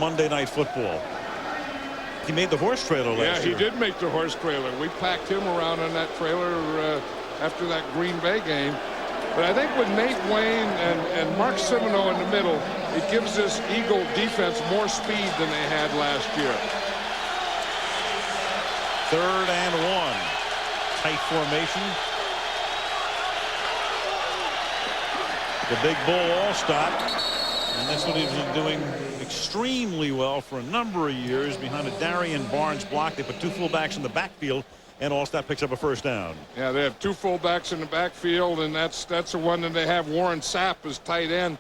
Monday Night Football. He made the horse trailer last year. Yeah, he did make the horse trailer. We packed him around on that trailer after that Green Bay game. But I think with Nate Wayne and Mark Simoneau in the middle, it gives this Eagle defense more speed than they had last year. 3rd and 1. Tight formation. The big bull Allstott. And that's what he's been doing extremely well for a number of years behind a Darian Barnes block. They put 2 fullbacks in the backfield, and Allstott picks up a 1st down. Yeah, they have 2 fullbacks in the backfield, and that's the one that they have Warren Sapp as tight end.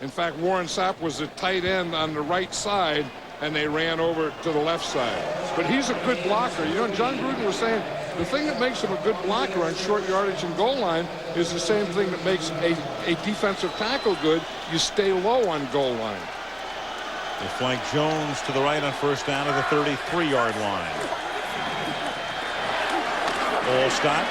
In fact, Warren Sapp was the tight end on the right side, and they ran over to the left side. But he's a good blocker. You know, John Gruden was saying the thing that makes him a good blocker on short yardage and goal line is the same thing that makes a defensive tackle good. You stay low on goal line. They flank Jones to the right on 1st down at the 33-yard line. Allstott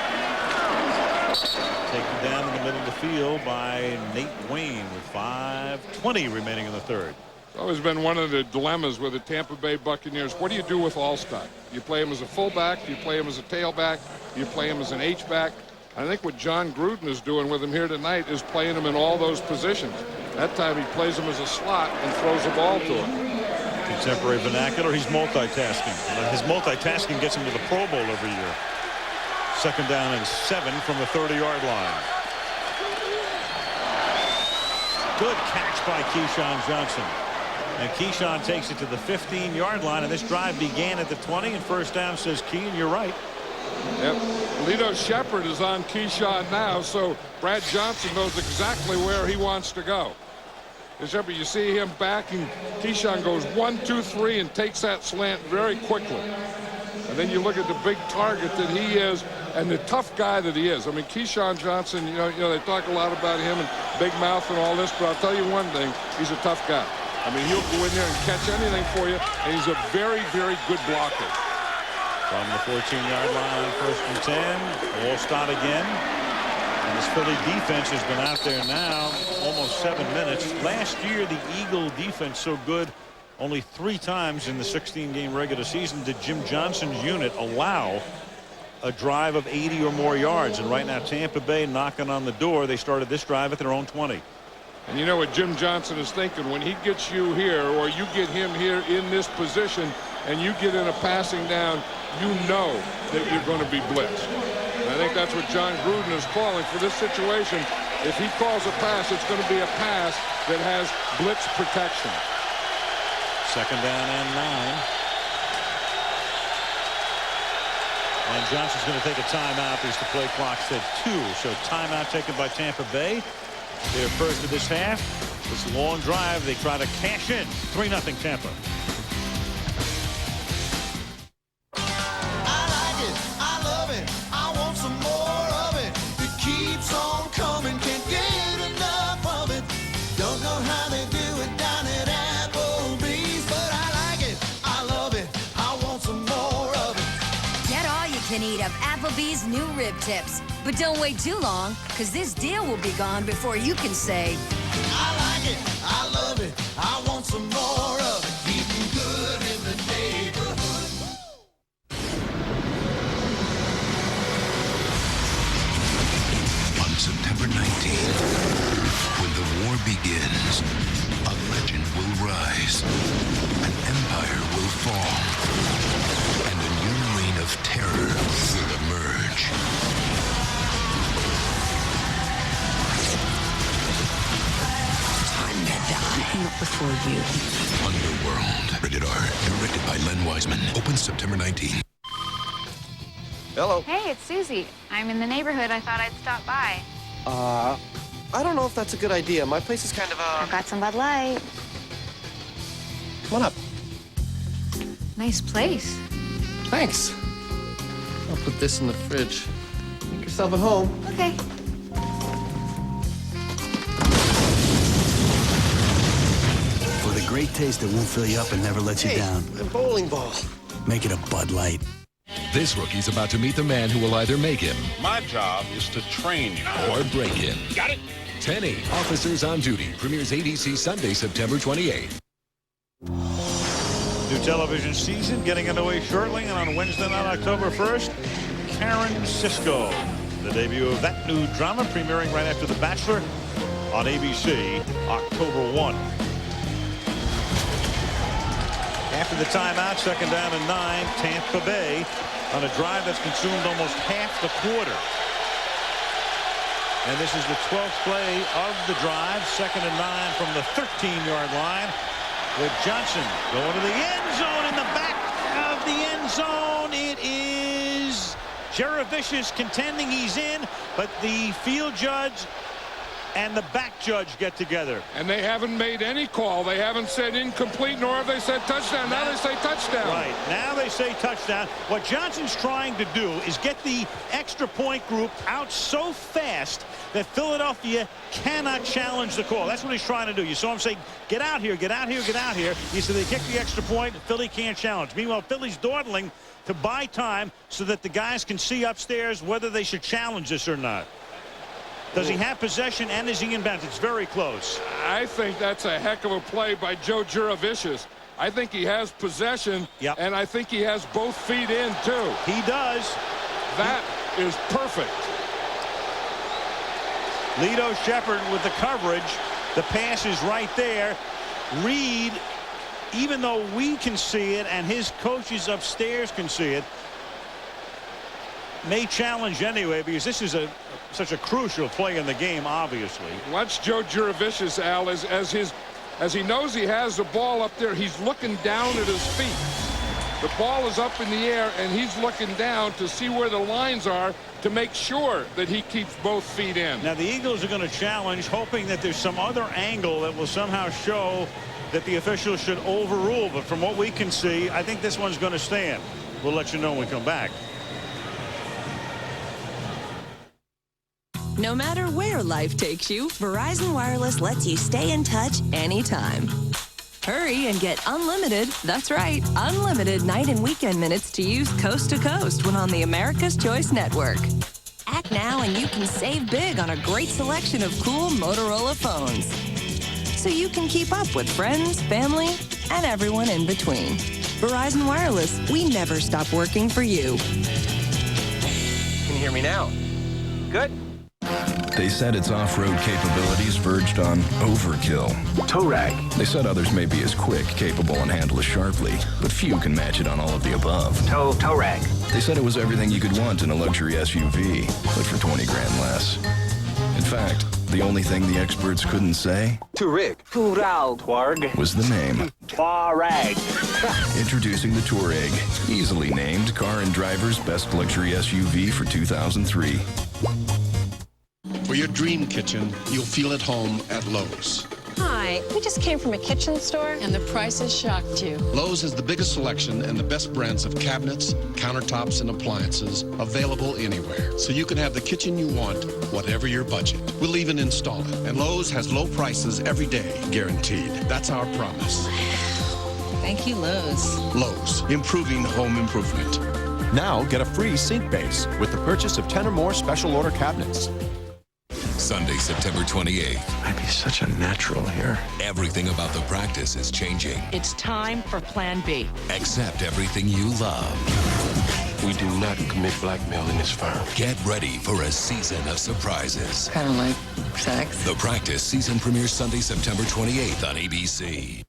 taken down in the middle of the field by Nate Wayne with 5:20 remaining in the 3rd. It's always been one of the dilemmas with the Tampa Bay Buccaneers. What do you do with Allstott? You play him as a fullback, you play him as a tailback, you play him as an H-back. I think what John Gruden is doing with him here tonight is playing him in all those positions. That time he plays him as a slot and throws the ball to him. Contemporary vernacular, he's multitasking. His multitasking gets him to the Pro Bowl every year. 2nd down and 7 from the 30-yard line. Good catch by Keyshawn Johnson. And Keyshawn takes it to the 15-yard line, and this drive began at the 20, and 1st down, says Key, and you're right. Yep. Lito Shepherd is on Keyshawn now, so Brad Johnson knows exactly where he wants to go. Shepherd, you see him back, and Keyshawn goes 1, 2, 3 and takes that slant very quickly. And then you look at the big target that he is and the tough guy that he is. I mean, Keyshawn Johnson, you know, they talk a lot about him and big mouth and all this, but I'll tell you one thing, he's a tough guy. I mean, he'll go in there and catch anything for you, and he's a very, very good blocker. From the 14-yard line, 1st and 10. Allstott again. And this Philly defense has been out there now almost 7 minutes. Last year, the Eagle defense so good, only 3 times in the 16-game regular season did Jim Johnson's unit allow a drive of 80 or more yards. And right now, Tampa Bay knocking on the door. They started this drive at their own 20. And you know what Jim Johnson is thinking when he gets you here, or you get him here in this position, and you get in a passing down, you know that you're going to be blitzed. And I think that's what John Gruden is calling for this situation. If he calls a pass, it's going to be a pass that has blitz protection. 2nd down and 9. And Johnson's going to take a timeout as the play clock said 2. So timeout taken by Tampa Bay. Their 1st of this half. This long drive, they try to cash in. 3-0 Tampa. I like it. I love it. I want some more of it. It keeps on coming. Can't get enough of it. Don't know how they do it down at Applebee's, but I like it. I love it. I want some more of it. Get all you can eat of Applebee's new rib tips. But don't wait too long, because this deal will be gone before you can say, I like it. I love it. I want some more of it. Eating good in the neighborhood. On September 19th, when the war begins, a legend will rise, an empire will fall, and a new reign of terror will emerge. Not before you. Underworld. Rated R. Directed by Len Wiseman. Open September 19th. Hello. Hey, it's Susie. I'm in the neighborhood. I thought I'd stop by. I don't know if that's a good idea. My place is kind of, I've got some Bud Light. Come on up. Nice place. Thanks. I'll put this in the fridge. Make yourself at home. Okay. For the great taste that won't fill you up and never lets you down. A bowling ball. Make it a Bud Light. This rookie's about to meet the man who will either make him. My job is to train you. Or break him. Got it? Tenny, Officers on Duty, premieres ABC Sunday, September 28th. New television season getting underway shortly, and on Wednesday night, October 1st, Karen Cisco. The debut of that new drama premiering right after The Bachelor on ABC, October 1. After the timeout, second down and 9, Tampa Bay on a drive that's consumed almost half the quarter. And this is the 12th play of the drive, second and 9 from the 13-yard line, with Johnson going to the end zone. In the back of the end zone, it is Jaravicius contending he's in, but the field judge and the back judge get together. And they haven't made any call. They haven't said incomplete, nor have they said touchdown. Now they say touchdown. Right. Now they say touchdown. What Johnson's trying to do is get the extra point group out so fast that Philadelphia cannot challenge the call. That's what he's trying to do. You saw him say, get out here, get out here, get out here. He said they kick the extra point. Philly can't challenge. Meanwhile, Philly's dawdling to buy time so that the guys can see upstairs whether they should challenge this or not. Does he have possession, and is he in bounds? It's very close. I think that's a heck of a play by Joe Juravicius. I think he has possession, and I think he has both feet in, too. He does. That is perfect. Lito Shepherd with the coverage. The pass is right there. Reed, even though we can see it and his coaches upstairs can see it, may challenge anyway, because this is such a crucial play in the game, obviously. Watch Joe Juravicius, Al, as he knows he has the ball up there, he's looking down at his feet. The ball is up in the air, and he's looking down to see where the lines are to make sure that he keeps both feet in. Now, the Eagles are going to challenge, hoping that there's some other angle that will somehow show that the officials should overrule. But from what we can see, I think this one's going to stand. We'll let you know when we come back. No matter where life takes you, Verizon Wireless lets you stay in touch anytime. Hurry and get unlimited, that's right, unlimited night and weekend minutes to use coast to coast when on the America's Choice Network. Act now and you can save big on a great selection of cool Motorola phones. So you can keep up with friends, family, and everyone in between. Verizon Wireless, we never stop working for you. Can you hear me now? Good. They said its off-road capabilities verged on overkill. Tow rag. They said others may be as quick, capable, and handle as sharply, but few can match it on all of the above. Tow rag. They said it was everything you could want in a luxury SUV, but for 20 grand less. In fact, the only thing the experts couldn't say was the name. Touareg. Introducing the Touareg, easily named Car and Driver's Best Luxury SUV for 2003. For your dream kitchen, you'll feel at home at Lowe's. Hi, we just came from a kitchen store, and the prices shocked you. Lowe's has the biggest selection and the best brands of cabinets, countertops, and appliances available anywhere. So you can have the kitchen you want, whatever your budget. We'll even install it. And Lowe's has low prices every day, guaranteed. That's our promise. Thank you, Lowe's. Lowe's, improving home improvement. Now get a free sink base with the purchase of 10 or more special order cabinets. Sunday, September 28th. I'd be such a natural here. Everything about the practice is changing. It's time for Plan B. Accept everything you love. We do not commit blackmail in this firm. Get ready for a season of surprises. Kind of like sex. The practice season premieres Sunday, September 28th on ABC.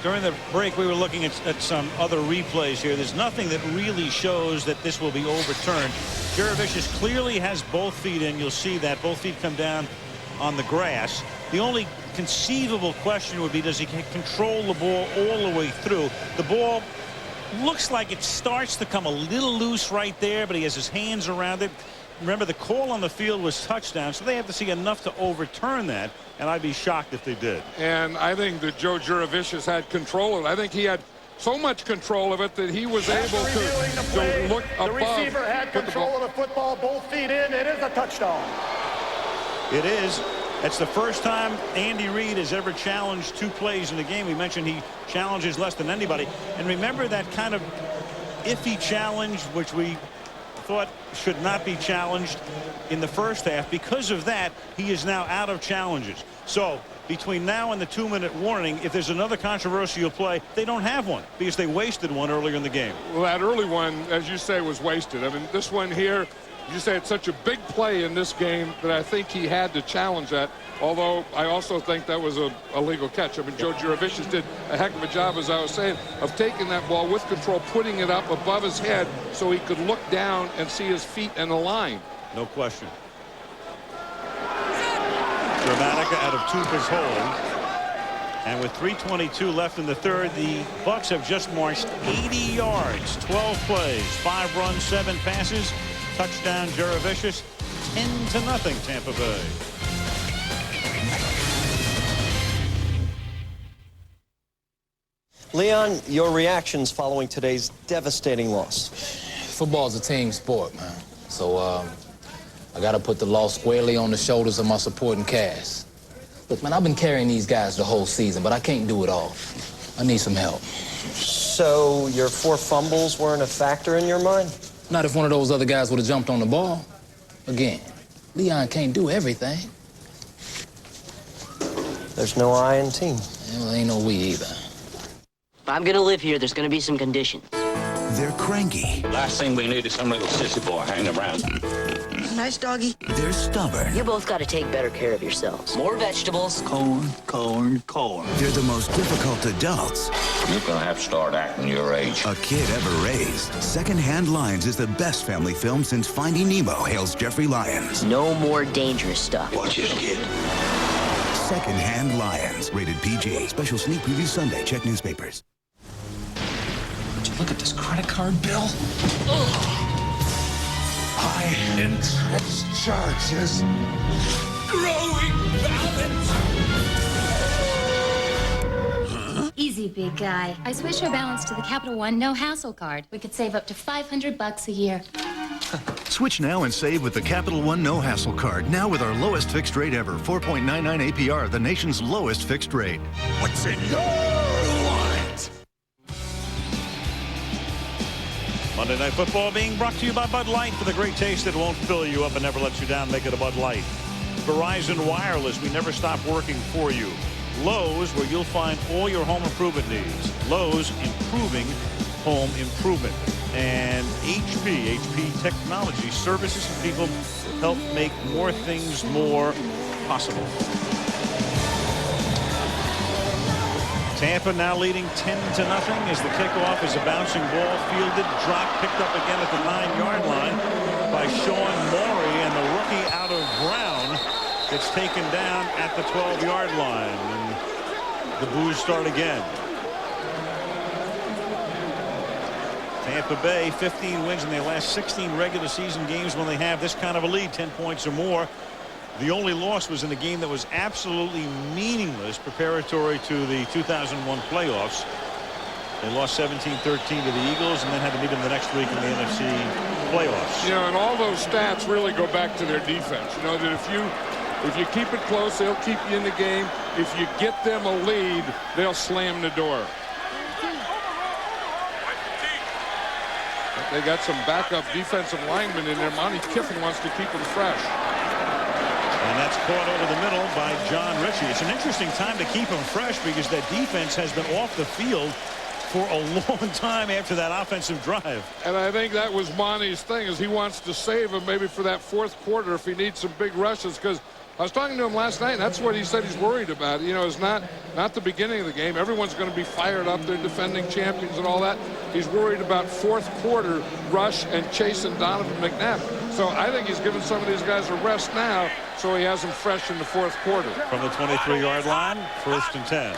During the break, we were looking at some other replays here. There's nothing that really shows that this will be overturned. Jaravicius clearly has both feet in. You'll see that. Both feet come down on the grass. The only conceivable question would be, does he control the ball all the way through? The ball looks like it starts to come a little loose right there, but he has his hands around it. Remember, the call on the field was touchdown, so they have to see enough to overturn that, and I'd be shocked if they did. And I think that Joe Juravicius had control of it. I think he had so much control of it that he was able to look above. The receiver had control of the football, both feet in. It is a touchdown. It is. It's the first time Andy Reid has ever challenged two plays in the game. We mentioned he challenges less than anybody. And remember that kind of iffy challenge, which we thought should not be challenged in the first half. Because of that, he is now out of challenges. So between now and the 2-minute warning, if there's another controversial play, they don't have one because they wasted one earlier in the game. Well, that early one, as you say, was wasted. I mean, this one here, you say it's such a big play in this game that I think he had to challenge that, although I also think that was a legal catch. I mean, Joe Jurevicius did a heck of a job, as I was saying, of taking that ball with control, putting it up above his head so he could look down and see his feet in the line. No question. Dramatica out of Tupa's hold. And with 3:22 left in the third, the Bucs have just marched 80 yards, 12 plays, 5 runs, 7 passes. Touchdown Jurevicius, 10-0 Tampa Bay. Leon, your reactions following today's devastating loss. Football's a team sport, man. So I got to put the loss squarely on the shoulders of my supporting cast. Look, man, I've been carrying these guys the whole season, but I can't do it all. I need some help. So your 4 fumbles weren't a factor in your mind? Not if one of those other guys would have jumped on the ball. Again, Leon can't do everything. There's no I in team. Well, ain't no we either. If I'm gonna live here, there's gonna be some conditions. They're cranky. Last thing we need is some little sissy boy hanging around. Nice doggy. They're stubborn. You both gotta take better care of yourselves. More vegetables. Corn, corn, corn. They're the most difficult adults You're gonna have to start acting your age. a kid ever raised. Secondhand Lions is the best family film since Finding Nemo, hails Jeffrey Lyons. No more dangerous stuff. Watch this kid. Secondhand Lions, rated PG. Special sneak preview Sunday. Check newspapers. Would you look at this credit card bill? High interest charges. Growing balance. Easy, big guy. I switched your balance to the Capital One No Hassle card. We could save up to $500 a year. Switch now and save with the Capital One No Hassle card. Now with our lowest fixed rate ever, 4.99 APR, the nation's lowest fixed rate. What's in your wallet? Monday Night Football being brought to you by Bud Light. For the great taste that won't fill you up and never lets you down, make it a Bud Light. Verizon Wireless, we never stop working for you. Lowe's, where you'll find all your home improvement needs. Lowe's, improving home improvement. And HP Technology services and people help make more things more possible. Tampa now leading 10-0 as the kickoff is a bouncing ball fielded, dropped, picked up again at the 9-yard line by Sean Morey, and the rookie out of Brown gets taken down at the 12-yard line. And the boos start again. Tampa Bay 15 wins in their last 16 regular season games when they have this kind of a lead, 10 points or more. The only loss was in a game that was absolutely meaningless preparatory to the 2001 playoffs. They lost 17-13 to the Eagles and then had to meet them the next week in the NFC playoffs. You know, and all those stats really go back to their defense. You know, that if you keep it close, they'll keep you in the game. If you get them a lead, they'll slam the door. They got some backup defensive linemen in there. Monty Kiffin wants to keep them fresh. And that's caught over the middle by John Ritchie. It's an interesting time to keep them fresh because that defense has been off the field for a long time after that offensive drive. And I think that was Monty's thing, is he wants to save him maybe for that fourth quarter if he needs some big rushes, because I was talking to him last night, and that's what he said he's worried about. You know, it's not the beginning of the game. Everyone's going to be fired up. They're defending champions and all that. He's worried about fourth quarter rush and chasing Donovan McNabb. So I think he's giving some of these guys a rest now so he has them fresh in the fourth quarter. From the 23-yard line, 1st and 10.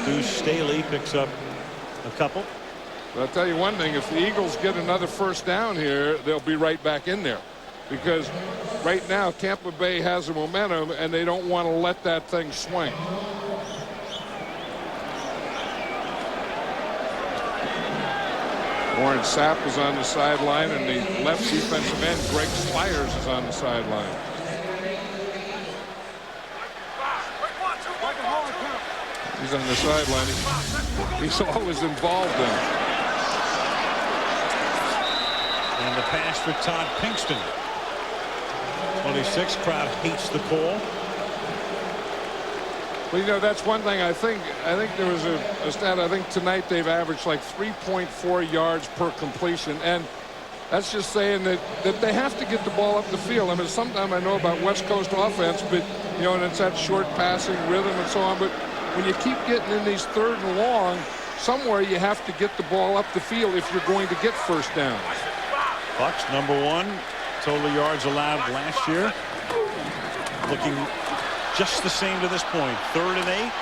Deuce Staley picks up a couple. But I'll tell you one thing, if the Eagles get another first down here, they'll be right back in there. Because right now, Tampa Bay has the momentum, and they don't want to let that thing swing. Warren Sapp is on the sideline, and the left defensive end, Greg Spires, is on the sideline. He's on the sideline. He's always involved in it. And the pass for Todd Pinkston. One 26. Crowd hates the call. Well, you know, that's one thing. I think there was a stat. I think tonight they've averaged like 3.4 yards per completion, and that's just saying that they have to get the ball up the field. I mean, sometimes I know about West Coast offense, but you know, and it's that short passing rhythm and so on. But when you keep getting in these 3rd and long, somewhere you have to get the ball up the field if you're going to get first downs. Bucks #1 total yards allowed last year. Looking just the same to this point. 3rd and 8.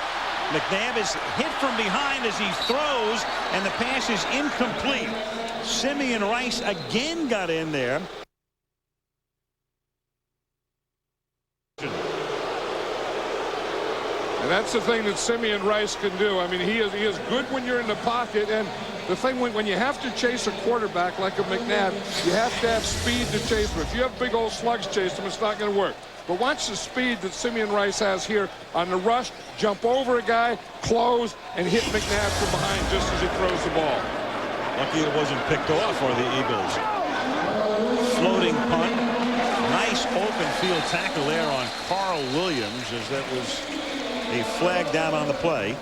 McNabb is hit from behind as he throws, and the pass is incomplete. Simeon Rice again got in there. And that's the thing that Simeon Rice can do. I mean, he is good when you're in the pocket, and the thing when you have to chase a quarterback like a McNabb, you have to have speed to chase him. If you have big old slugs chase him, it's not going to work. But watch the speed that Simeon Rice has here on the rush, jump over a guy, close, and hit McNabb from behind just as he throws the ball. Lucky it wasn't picked off for the Eagles. Floating punt. Nice open field tackle there on Carl Williams, as that was a flag down on the play.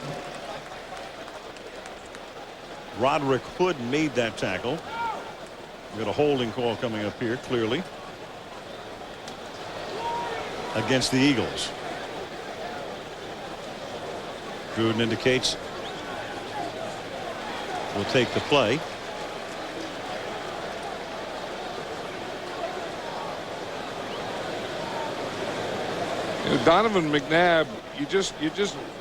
Roderick Hood made that tackle. We've got a holding call coming up here, clearly, against the Eagles. Gruden indicates we'll take the play. You know, Donovan McNabb, you just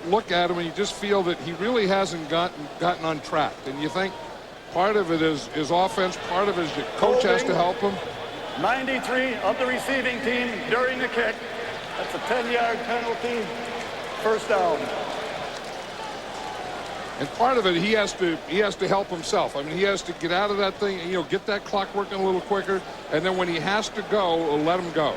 look at him and you just feel that he really hasn't gotten on track. And you think part of it is offense, part of it is the coach has to help him. 93 of the receiving team during the kick. That's a 10-yard penalty. First down. And part of it, he has to help himself. I mean, he has to get out of that thing, you know, get that clock working a little quicker, and then when he has to go, let him go.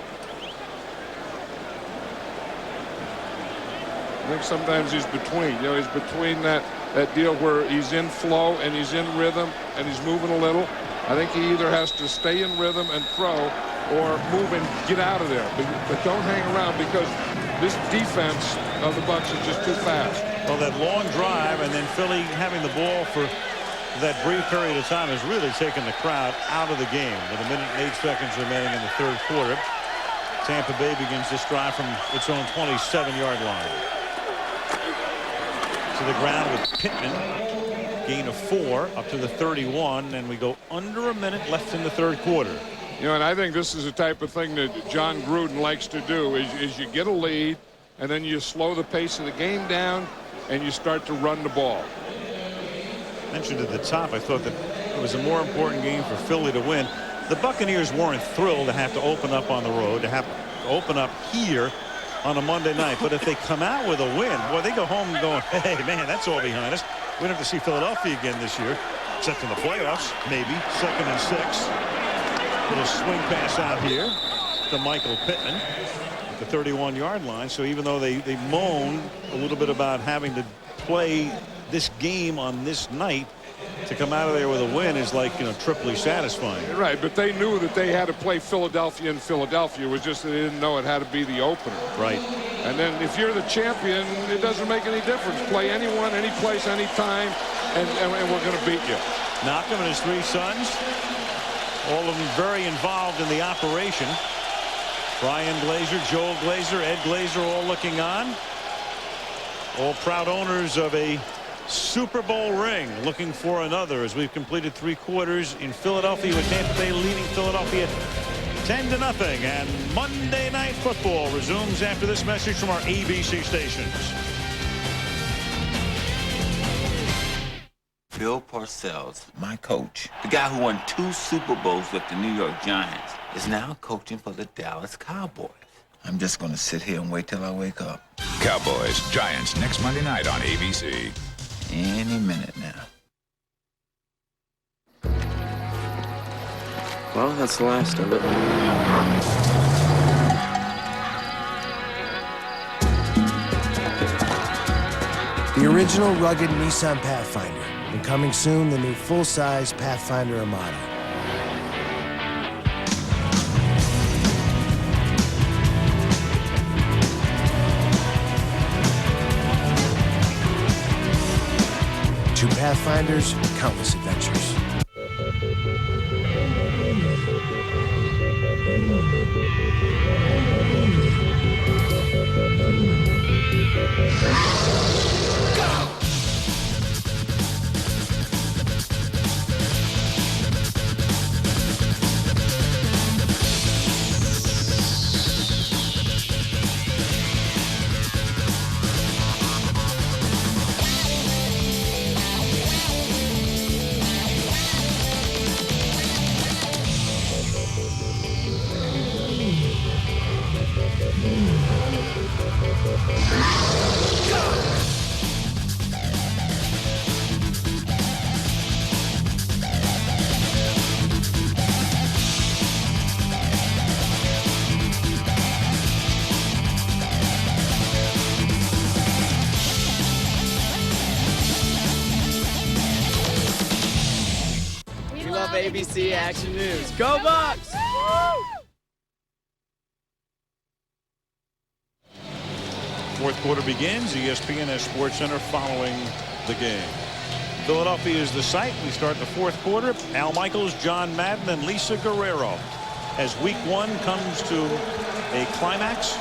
I think sometimes he's between. You know, he's between that deal where he's in flow and he's in rhythm and he's moving a little. I think he either has to stay in rhythm and throw or move and get out of there. But don't hang around, because this defense of the Bucs is just too fast. Well, that long drive and then Philly having the ball for that brief period of time has really taken the crowd out of the game. With 1 minute and 8 seconds remaining in the 3rd quarter, Tampa Bay begins this drive from its own 27-yard line. To the ground with Pittman. Gain of 4 up to the 31, and we go under a minute left in the 3rd quarter. You know, and I think this is the type of thing that John Gruden likes to do is you get a lead and then you slow the pace of the game down and you start to run the ball. Mentioned at the top, I thought that it was a more important game for Philly to win. The Buccaneers weren't thrilled to have to open up on the road, to have to open up here on a Monday night. But if they come out with a win, boy, they go home going, hey, man, that's all behind us. We don't have to see Philadelphia again this year, except in the playoffs, maybe. 2nd and 6. Little swing pass out here to Michael Pittman at the 31-yard line. So even though they moan a little bit about having to play this game on this night, to come out of there with a win is like, you know, triply satisfying. Right, but they knew that they had to play Philadelphia in Philadelphia. It was just that they didn't know it had to be the opener. Right. And then if you're the champion, it doesn't make any difference. Play anyone, any place, any time, and we're going to beat you. Malcolm and his 3 sons, all of them very involved in the operation. Brian Glazer, Joel Glazer, Ed Glazer, all looking on. All proud owners of a Super Bowl ring, looking for another as we've completed 3 quarters in Philadelphia, with Tampa Bay leading Philadelphia 10-0. And Monday Night Football resumes after this message from our ABC stations. Bill Parcells, my coach, the guy who won 2 Super Bowls with the New York Giants, is now coaching for the Dallas Cowboys. I'm just going to sit here and wait till I wake up. Cowboys, Giants, next Monday night on ABC. Any minute now. Well, that's the last of it. The original rugged Nissan Pathfinder, and coming soon, the new full-size Pathfinder Armada. True Pathfinders, countless adventures. ABC Action News. Go Bucks! Fourth quarter begins. ESPN has SportsCenter following the game. Philadelphia is the site. We start the fourth quarter. Al Michaels, John Madden, and Lisa Guerrero as week one comes to a climax.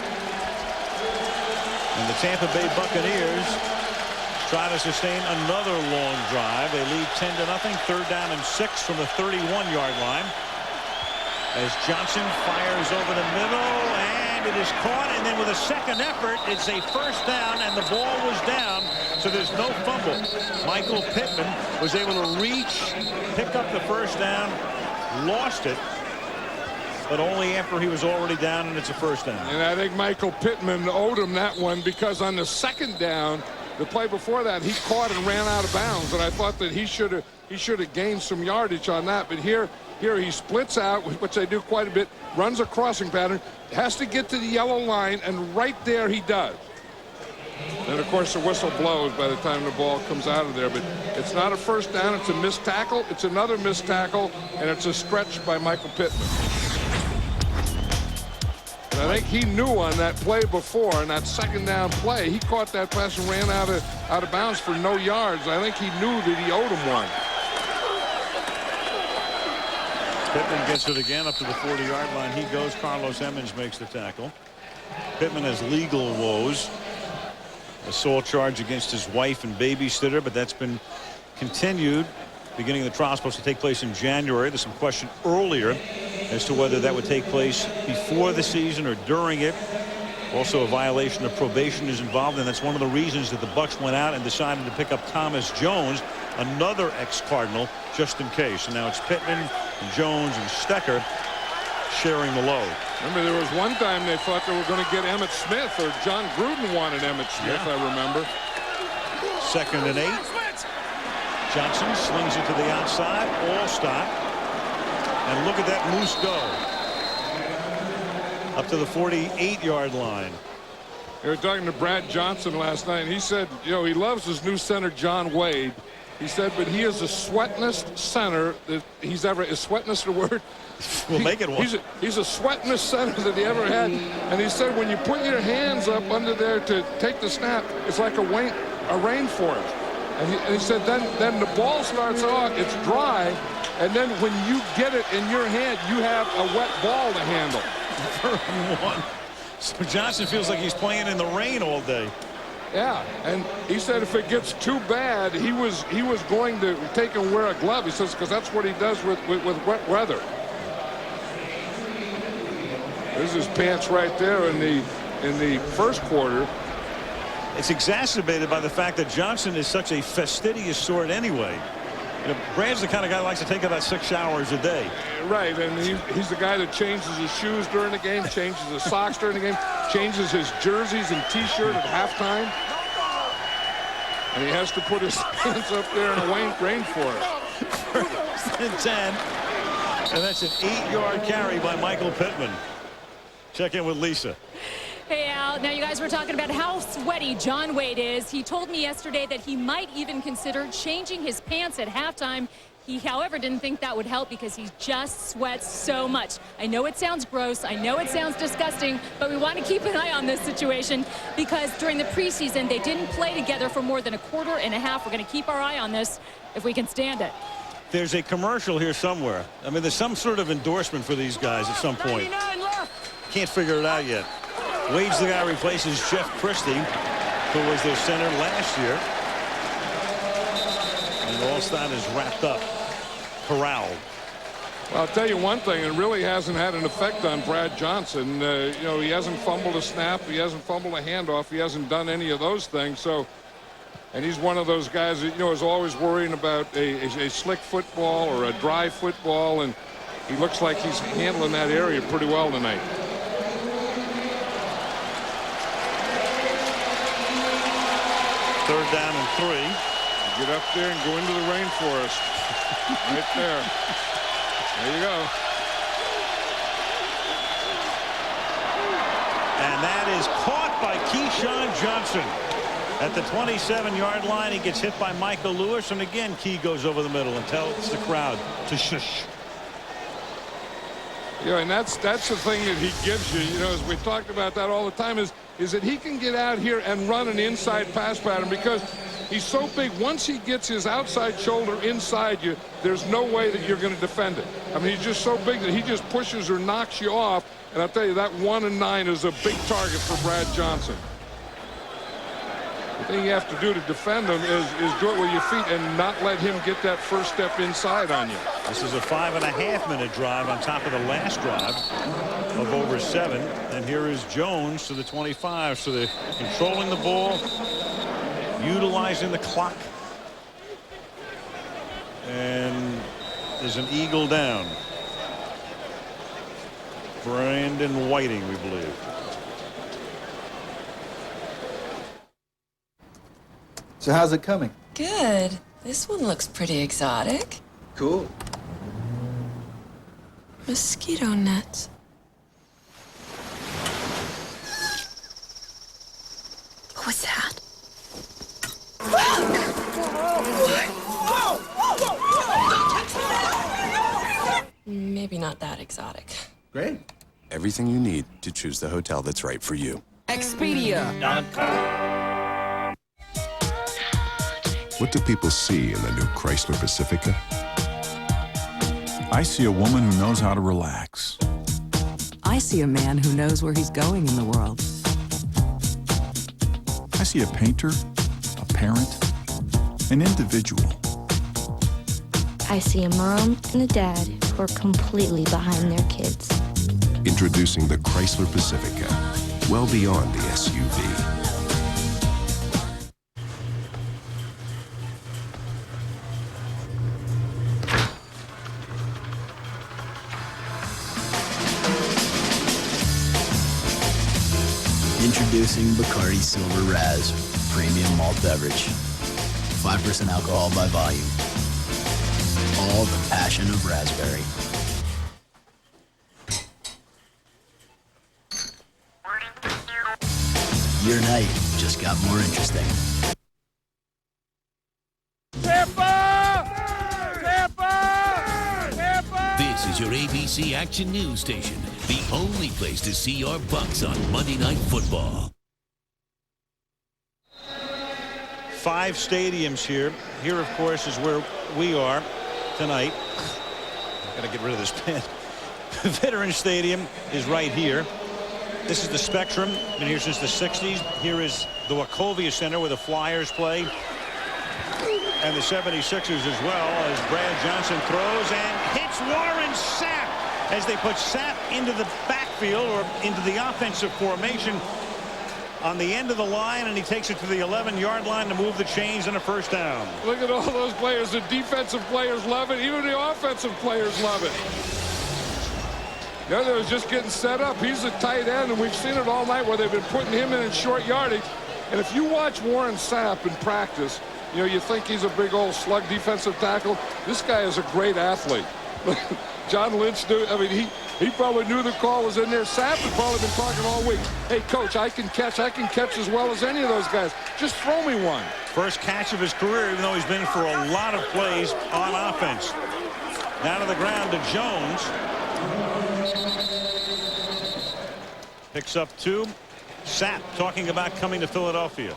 And the Tampa Bay Buccaneers try to sustain another long drive. They lead 10-0. 3rd down and 6 from the 31-yard line. As Johnson fires over the middle, and it is caught. And then with a second effort, it's a first down, and the ball was down, so there's no fumble. Michael Pittman was able to reach, pick up the first down, lost it, but only after he was already down, and it's a first down. And I think Michael Pittman owed him that one, because on the second down, the play before that, he caught and ran out of bounds, and I thought that he should have gained some yardage on that. But here he splits out, which they do quite a bit, runs a crossing pattern, has to get to the yellow line, and right there he does. And of course the whistle blows by the time the ball comes out of there. But it's not a first down, it's a missed tackle, it's another missed tackle, and it's a stretch by Michael Pittman. And I think he knew on that play before, on that second down play, he caught that pass and ran out of bounds for no yards. I think he knew that he owed him one. Pittman gets it again up to the 40-yard line. He goes. Carlos Emmons makes the tackle. Pittman has legal woes. Assault charge against his wife and babysitter, but that's been continued. Beginning of the trial is supposed to take place in January. There's some question earlier as to whether that would take place before the season or during it. Also, a violation of probation is involved, and that's one of the reasons that the Bucs went out and decided to pick up Thomas Jones, another ex-Cardinal, just in case. And now it's Pittman and Jones and Stecker sharing the load. Remember, there was one time they thought they were going to get Emmitt Smith, or John Gruden wanted Emmitt Smith, I remember. 2nd and 8. Johnson slings it to the outside. All stop. And look at that moose go. Up to the 48-yard line. They were talking to Brad Johnson last night, and he said, you know, he loves his new center, John Wade. He said, but he is the sweatingest center that he's ever. Is sweatiness the word? We'll make it one. He's a sweatingest center that he ever had. And he said, when you put your hands up under there to take the snap, it's like a rainforest. And he said, then the ball starts off, it's dry, and then when you get it in your hand, you have a wet ball to handle. One. So Johnson feels like he's playing in the rain all day. Yeah, and he said if it gets too bad, he was going to take and wear a glove. He says because that's what he does with wet weather. There's his pants right there in the first quarter. It's exacerbated by the fact that Johnson is such a fastidious sort anyway. You know, Brad's the kind of guy that likes to take about 6 showers a day. Right, and he's the guy that changes his shoes during the game, changes his socks during the game, changes his jerseys and T-shirt at halftime. And he has to put his hands up there in a rainforest. 1st and 10. And that's an 8-yard carry by Michael Pittman. Check in with Lisa. Hey, Al. Now, you guys were talking about how sweaty John Wade is. He told me yesterday that he might even consider changing his pants at halftime. He, however, didn't think that would help because he just sweats so much. I know it sounds gross. I know it sounds disgusting, but we want to keep an eye on this situation because during the preseason, they didn't play together for more than a quarter and a half. We're going to keep our eye on this if we can stand it. There's a commercial here somewhere. I mean, there's some sort of endorsement for these guys at some point. Can't figure it out yet. Wade's the guy who replaces Jeff Christie, who was their center last year. And Allstott is wrapped up, corralled. Well, I'll tell you one thing, it really hasn't had an effect on Brad Johnson. You know, he hasn't fumbled a snap, he hasn't fumbled a handoff, he hasn't done any of those things. So, and he's one of those guys that, you know, is always worrying about a slick football or a dry football, and he looks like he's handling that area pretty well tonight. Third down and 3. Get up there and go into the rainforest. Right there. There you go. And that is caught by Keyshawn Johnson. At the 27-yard line, he gets hit by Michael Lewis. And again, Key goes over the middle and tells the crowd to shush. Yeah, and that's the thing that he gives you. You know, as we talked about that all the time, is that he can get out here and run an inside pass pattern because he's so big. Once he gets his outside shoulder inside you, there's no way that you're going to defend it. I mean, he's just so big that he just pushes or knocks you off. And I'll tell you, that 1 and 9 is a big target for Brad Johnson. The thing you have to do to defend him is do it with your feet and not let him get that first step inside on you. This is a 5.5-minute drive on top of the last drive of over 7. And here is Jones to the 25. So they're controlling the ball, utilizing the clock. And there's an eagle down. Brandon Whiting, we believe. So how's it coming? Good. This one looks pretty exotic. Cool. Mosquito nets. What was that? Maybe not that exotic. Great. Everything you need to choose the hotel that's right for you. Expedia.com. What do people see in the new Chrysler Pacifica? I see a woman who knows how to relax. I see a man who knows where he's going in the world. I see a painter, a parent, an individual. I see a mom and a dad who are completely behind their kids. Introducing the Chrysler Pacifica, well beyond the SUV. Introducing Bacardi Silver Raz, premium malt beverage. 5% alcohol by volume. All the passion of raspberry. Your night just got more interesting. Tampa! Tampa! Tampa! This is your ABC Action News Station, the only place to see your Bucs on Monday Night Football. 5 stadiums here. Here, of course, is where we are tonight. Got to get rid of this pen. Veterans Stadium is right here. This is the Spectrum. Been here since the 60s. Here is the Wachovia Center where the Flyers play. And the 76ers as well, as Brad Johnson throws and hits Warren Sapp as they put Sapp into the backfield or into the offensive formation on the end of the line, and he takes it to the 11-yard line to move the chains and a first down. Look at all those players. The defensive players love it. Even the offensive players love it. The other was just getting set up. He's a tight end, and we've seen it all night where they've been putting him in short yardage. And if you watch Warren Sapp in practice, you know, you think he's a big old slug defensive tackle. This guy is a great athlete. John Lynch, I mean, He probably knew the call was in there. Sapp had probably been talking all week. Hey, coach, I can catch as well as any of those guys. Just throw me one. First catch of his career, even though he's been for a lot of plays on offense. Down to the ground to Jones. Picks up 2. Sapp talking about coming to Philadelphia.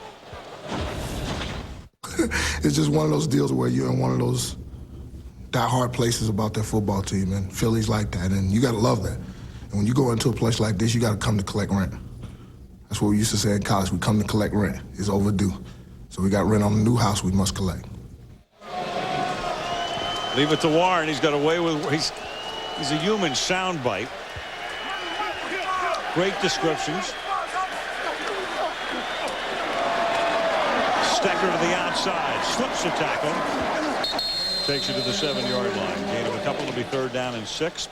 It's just one of those deals where you're in one of those die-hard places about their football team, and Philly's like that, and you got to love that. And when you go into a place like this, you got to come to collect rent. That's what we used to say in college. We come to collect rent. It's overdue. So we got rent on the new house we must collect. Leave it to Warren. He's got away with. He's a human soundbite. Great descriptions. Stecker to the outside. Slips the tackle. Takes it to the 7-yard line. Gain of a couple. It'll be 3rd down and 6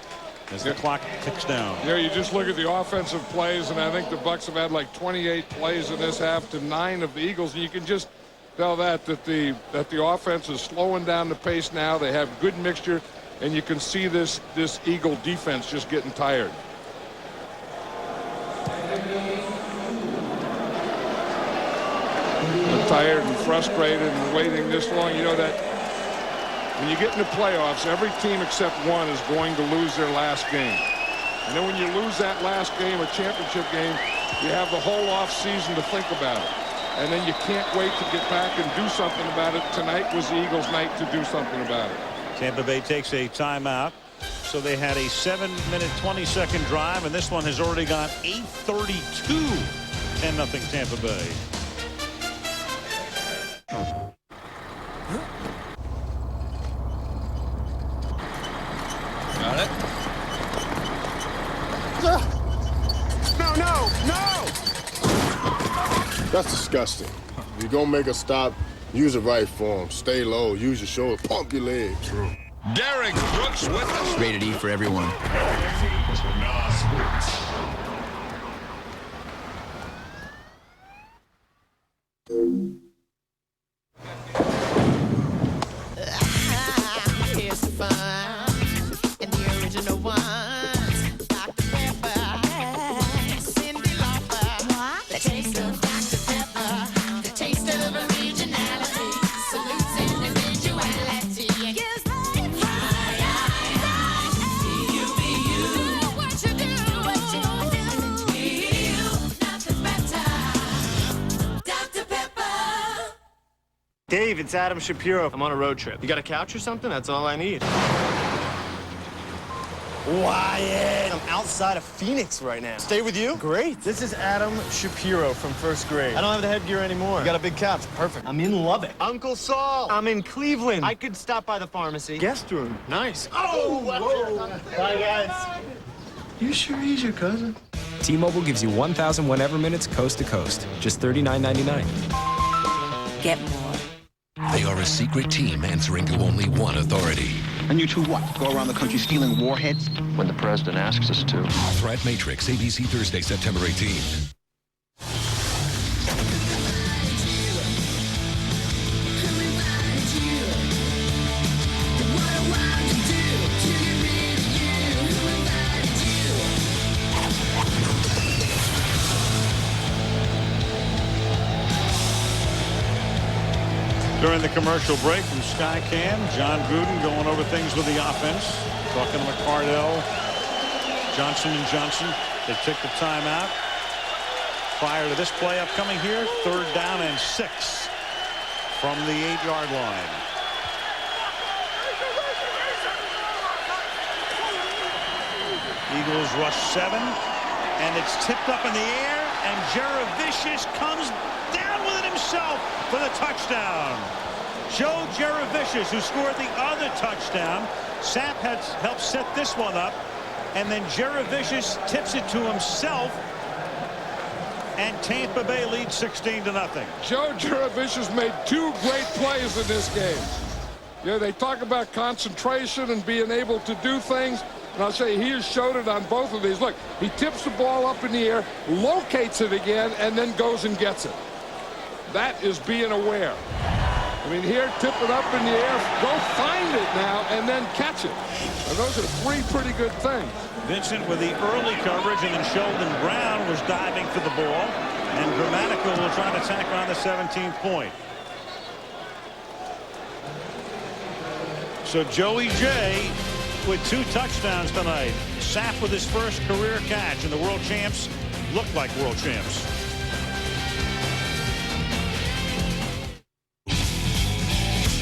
as the clock ticks down. Yeah, you just look at the offensive plays, and I think the Bucs have had like 28 plays in this half to 9 of the Eagles, and you can just tell that the offense is slowing down the pace now. They have good mixture, and you can see this Eagle defense just getting tired. Tired and frustrated and waiting this long. You know that when you get in the playoffs, every team except one is going to lose their last game. And then when you lose that last game, a championship game, you have the whole off season to think about it. And then you can't wait to get back and do something about it. Tonight was the Eagles' night to do something about it. Tampa Bay takes a timeout. So they had a 7-minute, 20-second drive, and this one has already gone 8:32. 10-0 Tampa Bay. Got it. No! That's disgusting. If you're gonna make a stop, use the right form. Stay low, use your shoulder, pump your leg. True. Derek Brooks with us. Rated E for everyone. Here's the fun and the original ones. Dr. Pepper, Cindy Lauper. The taste of Dr. Pepper, the taste of originality, salutes individuality. Gives life you be you. Do what you do. Be you, nothing better. Dr. Pepper. Dave, it's Adam Shapiro. I'm on a road trip. You got a couch or something? That's all I need. Wyatt! I'm outside of Phoenix right now. Stay with you? Great. This is Adam Shapiro from first grade. I don't have the headgear anymore. You got a big couch. Perfect. I'm in Lubbock. Uncle Saul. I'm in Cleveland. I could stop by the pharmacy. Guest room. Nice. Oh, whoa. Bye, guys. You sure he's your cousin? T-Mobile gives you 1,000 whenever minutes coast to coast. Just $39.99. Get more. They are a secret team answering to only one authority. And you two what? Go around the country stealing warheads? When the president asks us to. Threat Matrix, ABC Thursday, September 18th. During the commercial break from Skycam, John Gruden going over things with the offense, talking to McCardell, Johnson & Johnson. They took the timeout. Prior to this play upcoming here, 3rd down and 6 from the 8-yard line. Eagles rush 7, and it's tipped up in the air, and Jaravicius comes down with it himself for the touchdown. Joe Jaravicius, who scored the other touchdown. Sapp had helped set this one up, and then Jaravicius tips it to himself, and Tampa Bay leads 16-0. Joe Jaravicius made 2 great plays in this game. Yeah, they talk about concentration and being able to do things. And I'll say he has showed it on both of these. Look, he tips the ball up in the air, locates it again, and then goes and gets it. That is being aware. I mean, here, tip it up in the air, go find it now, and then catch it. And those are three pretty good things. Vincent with the early coverage, and then Sheldon Brown was diving for the ball. And Grammatical will try to tack on the 17th point. So Joey J with 2 touchdowns tonight. Sapp with his first career catch, and the world champs look like world champs.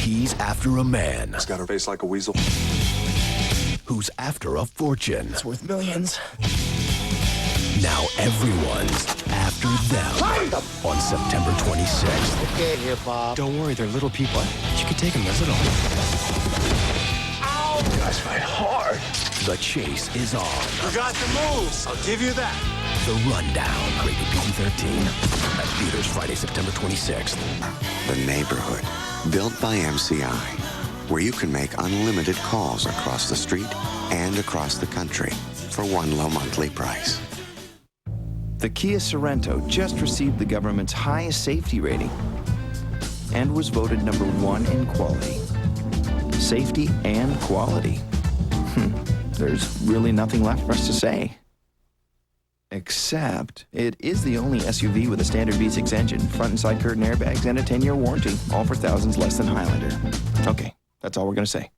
He's after a man. He's got a face like a weasel. Who's after a fortune. It's worth millions. Now everyone's after them. On September 26th. Okay, here, Bob. Don't worry, they're little people. You can take them, they're little. Ow! You guys fight hard. The chase is on. You got the moves. I'll give you that. The Rundown. Rated PG-13. At theaters Friday, September 26th. The Neighborhood. Built by MCI. Where you can make unlimited calls across the street and across the country for one low monthly price. The Kia Sorento just received the government's highest safety rating and was voted #1 in quality. Safety and quality. There's really nothing left for us to say. Except, it is the only SUV with a standard V6 engine, front and side curtain airbags, and a 10-year warranty, all for thousands less than Highlander. Okay, that's all we're going to say.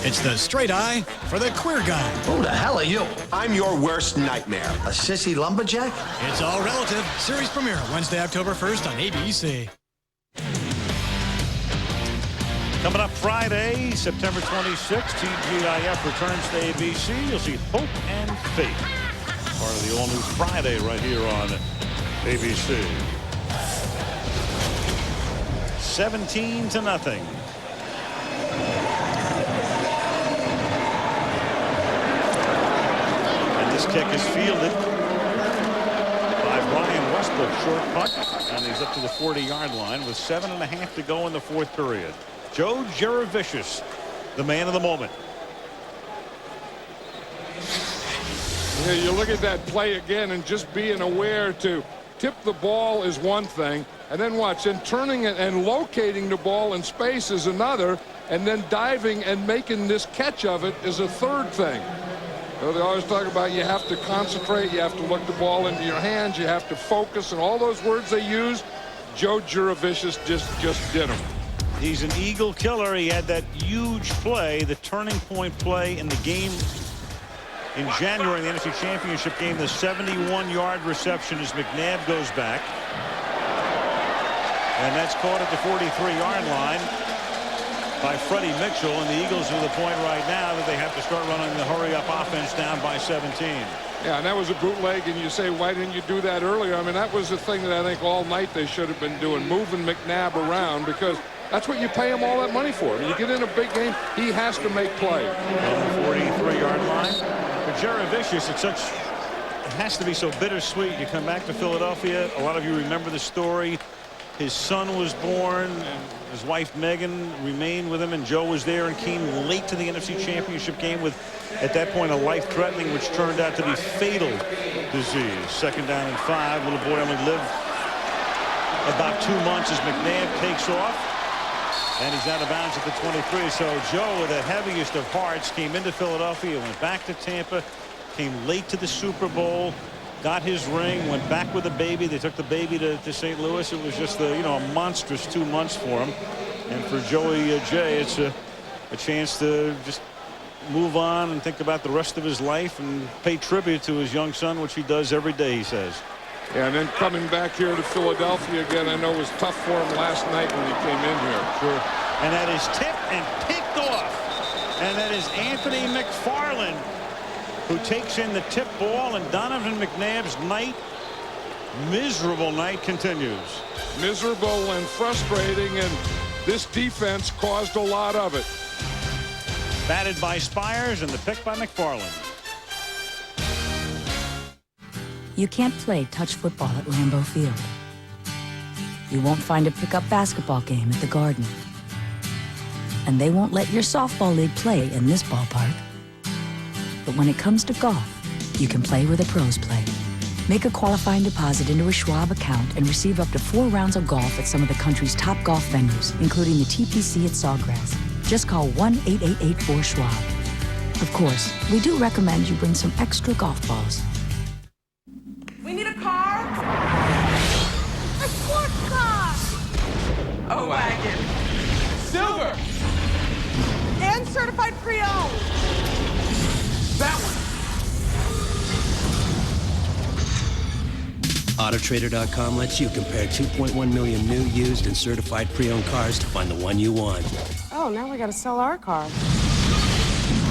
It's the straight eye for the queer guy. Who the hell are you? I'm your worst nightmare. A sissy lumberjack? It's all relative. Series premiere Wednesday, October 1st on ABC. Coming up Friday, September 26th, TGIF returns to ABC. You'll see Hope and Faith. Part of the all-new Friday right here on ABC. 17-0. And this kick is fielded by Brian Westbrook. Short punt, and he's up to the 40-yard line with 7.5 to go in the 4th period. Joe Juravicius, the man of the moment. Yeah, you look at that play again, and just being aware to tip the ball is one thing, and then watch, and turning it and locating the ball in space is another, and then diving and making this catch of it is a third thing. So they always talk about you have to concentrate, you have to look the ball into your hands, you have to focus, and all those words they use. Joe Juravicius just did them. He's an Eagle killer. He had that huge play, the turning point play in the game in January in the NFC Championship game, the 71-yard reception as McNabb goes back. And that's caught at the 43-yard line by Freddie Mitchell. And the Eagles are at the point right now that they have to start running the hurry-up offense down by 17. Yeah, and that was a bootleg, and you say, why didn't you do that earlier? I mean, that was the thing that I think all night they should have been doing, moving McNabb around, because that's what you pay him all that money for. When you get in a big game, he has to make plays. On the 43-yard line. For Juravicius, it has to be so bittersweet. You come back to Philadelphia. A lot of you remember the story. His son was born, and his wife Megan remained with him, and Joe was there and came late to the NFC Championship game with, at that point, a life-threatening, which turned out to be fatal disease. 2nd down and 5. Little boy only lived about 2 months as McNabb takes off. And he's out of bounds at the 23. So Joe, with the heaviest of hearts, came into Philadelphia, went back to Tampa, came late to the Super Bowl, got his ring, went back with the baby. They took the baby to St. Louis. It was just a monstrous 2 months for him. And for Joey J, it's a chance to just move on and think about the rest of his life and pay tribute to his young son, which he does every day, he says. Yeah, and then coming back here to Philadelphia again, I know it was tough for him last night when he came in here. Sure. And that is tipped and picked off. And that is Anthony McFarland, who takes in the tip ball, and Donovan McNabb's miserable night continues. Miserable and frustrating, and this defense caused a lot of it. Batted by Spires, and the pick by McFarland. You can't play touch football at Lambeau Field. You won't find a pickup basketball game at the Garden. And they won't let your softball league play in this ballpark. But when it comes to golf, you can play where the pros play. Make a qualifying deposit into a Schwab account and receive up to 4 rounds of golf at some of the country's top golf venues, including the TPC at Sawgrass. Just call 1-888-4-SCHWAB. Of course, we do recommend you bring some extra golf balls. We need a car. A sports car. A wagon. Silver. And certified pre-owned. That one. Autotrader.com lets you compare 2.1 million new, used, and certified pre-owned cars to find the one you want. Oh, now we gotta sell our car.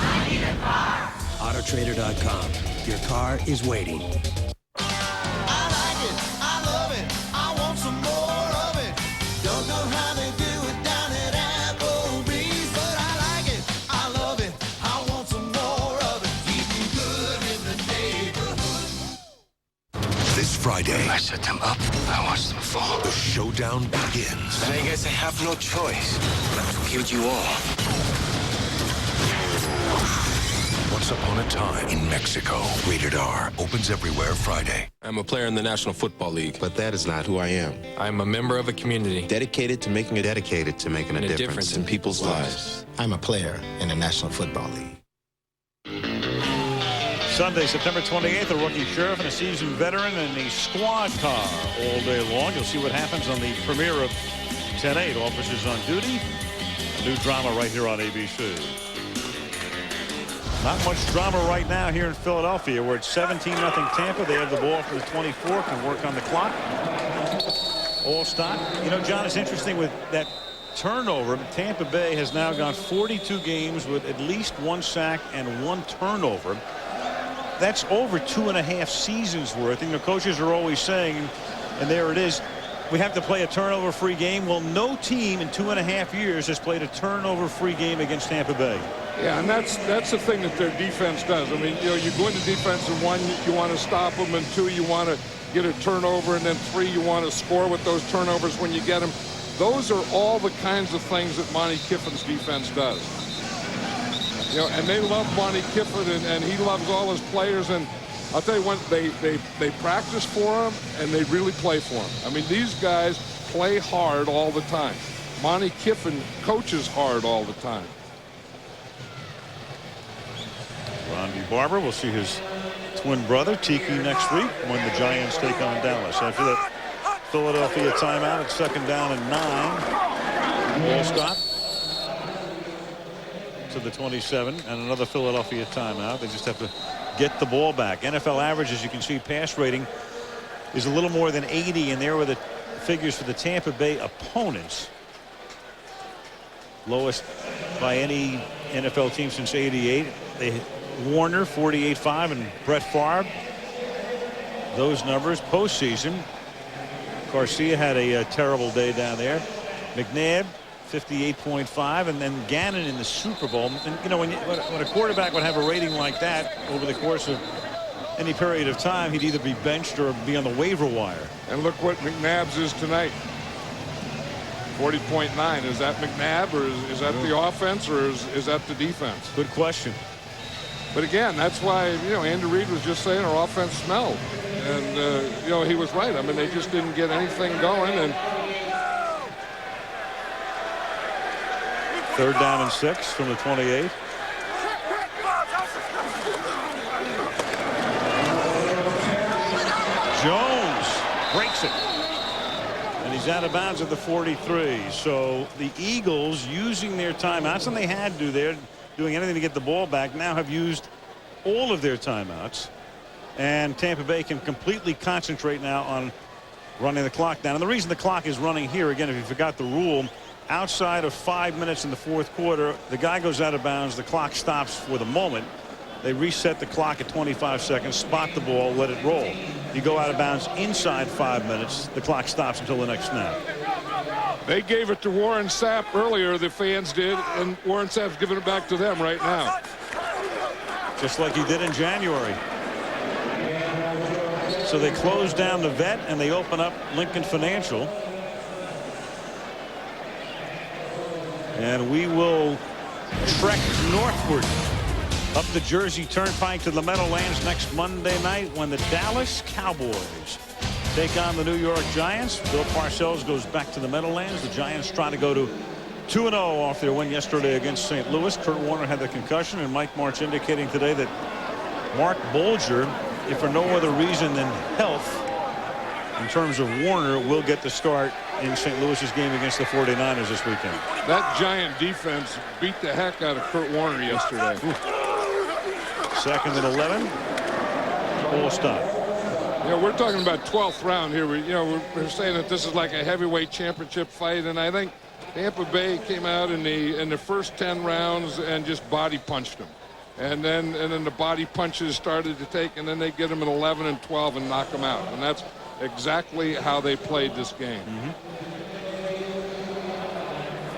I need a car. Autotrader.com. Your car is waiting. Friday. I set them up. I watched them fall. The showdown begins. And I guess I have no choice but to kill you all. Once Upon a Time in Mexico. Rated R. Opens everywhere Friday. I'm a player in the National Football League. But that is not who I am. I'm a member of a community. Dedicated to making a difference in people's lives. I'm a player in the National Football League. Sunday, September 28th, a rookie sheriff and a seasoned veteran in the squad car all day long. You'll see what happens on the premiere of 10-8, Officers on Duty. A new drama right here on ABC. Not much drama right now here in Philadelphia, where it's 17-0 Tampa. They have the ball from the 24, can work on the clock. All stop. You know, John, it's interesting with that turnover. Tampa Bay has now gone 42 games with at least 1 sack and 1 turnover. That's over 2.5 seasons worth. And the coaches are always saying, and there it is, we have to play a turnover-free game. Well, no team in 2.5 years has played a turnover-free game against Tampa Bay. Yeah, and that's the thing that their defense does. I mean, you know, you go into defense, and 1, you want to stop them, and 2, you want to get a turnover, and then 3, you want to score with those turnovers when you get them. Those are all the kinds of things that Monty Kiffin's defense does. You know, and they love Monty Kiffin, and he loves all his players. And I'll tell you what, they practice for him, and they really play for him. I mean, these guys play hard all the time. Monty Kiffin coaches hard all the time. Ron B. Barber will see his twin brother, Tiki, next week when the Giants take on Dallas. After that Philadelphia timeout, it's 2nd down and 9. Ball stop to the 27, and another Philadelphia timeout. They just have to get the ball back. NFL average, as you can see, pass rating is a little more than 80, and there were the figures for the Tampa Bay opponents. Lowest by any NFL team since '88. They Warner 48.5 and Brett Favre. Those numbers postseason. Garcia had a terrible day down there. McNabb 58.5, and then Gannon in the Super Bowl. And you know, when a quarterback would have a rating like that over the course of any period of time, he'd either be benched or be on the waiver wire. And look what McNabb's is tonight. 40.9. Is that McNabb, or is that the offense, or is that the defense? Good question. But again, that's why, you know, Andy Reid was just saying our offense smelled. And, you know, he was right. I mean, they just didn't get anything going. And 3rd down and 6 from the 28. Jones breaks it. And he's out of bounds at the 43. So the Eagles, using their timeouts, and they had to, they're doing anything to get the ball back, now have used all of their timeouts. And Tampa Bay can completely concentrate now on running the clock down. And the reason the clock is running here, again, if you forgot the rule, outside of 5 minutes in the 4th quarter, the guy goes out of bounds, the clock stops for the moment. They reset the clock at 25 seconds, spot the ball, let it roll. You go out of bounds inside 5 minutes, the clock stops until the next snap. they gave it to Warren Sapp earlier, the fans did, and Warren Sapp's giving it back to them right now. Just like he did in January. So they close down the vet and they open up Lincoln Financial. And we will trek northward Up the Jersey Turnpike to the Meadowlands next Monday night when the Dallas Cowboys take on the New York Giants. Bill Parcells goes back to the Meadowlands. The Giants trying to go to 2-0 off their win yesterday against St. Louis. Kurt Warner had the concussion, and Mike Martz indicating today that Mark Bolger, if for no other reason than health, in terms of Warner, will get the start in St. Louis's game against the 49ers this weekend. That Giant defense beat the heck out of Kurt Warner yesterday. Second and 11. Full stop. We're talking about 12th round here. We're saying that this is like a heavyweight championship fight, and I think Tampa Bay came out in the first 10 rounds and just body punched them. And then the body punches started to take, and then they get them at 11 and 12 and knock them out. And that's exactly how they played this game.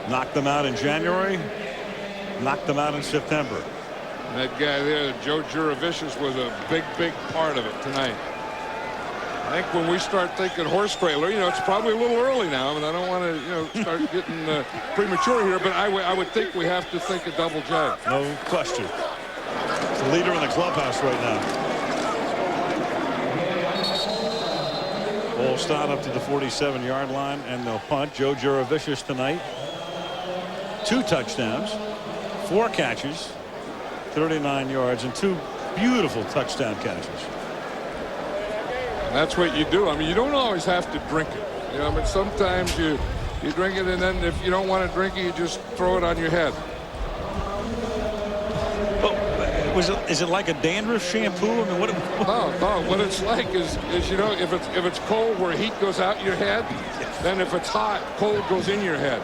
Knocked them out in January, knocked them out in September. And that guy there, Joe Juravicius, was a big part of it tonight. I think when we start thinking horse trailer, it's probably a little early now. I mean, I don't want to, start getting premature here, but I would think we have to think of Double J. No question. It's the leader in the clubhouse right now. Ball start up to the 47-yard line, and they'll punt. Joe Juravicius tonight. 2 touchdowns, 4 catches, 39 yards, and 2 beautiful touchdown catches. That's what you do. I mean, you don't always have to drink it. I mean, sometimes you drink it, and then if you don't want to drink it, you just throw it on your head. Is it like a dandruff shampoo? I mean, No. What it's like is if it's cold where heat goes out your head, then if it's hot, cold goes in your head.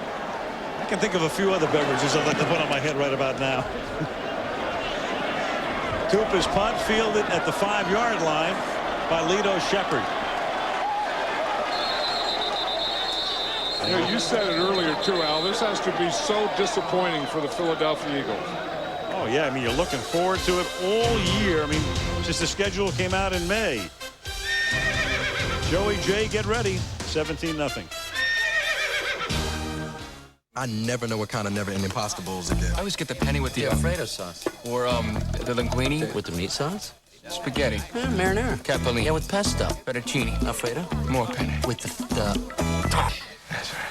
I can think of a few other beverages I'd like to put on my head right about now. Tupa's punt fielded at the 5-yard line by Lito Shepherd. You said it earlier too, Al. This has to be so disappointing for the Philadelphia Eagles. Oh yeah, I mean, you're looking forward to it all year. I mean, since the schedule came out in May. Joey J, get ready. 17-0. I never know what kind of never-ending pasta bowls to get. I always get the penny with the Alfredo sauce. Or the linguine. With the meat sauce? Spaghetti. Marinara. Capellini. Yeah, with pesto. Fettuccine. Alfredo. More penne. With the... That's right.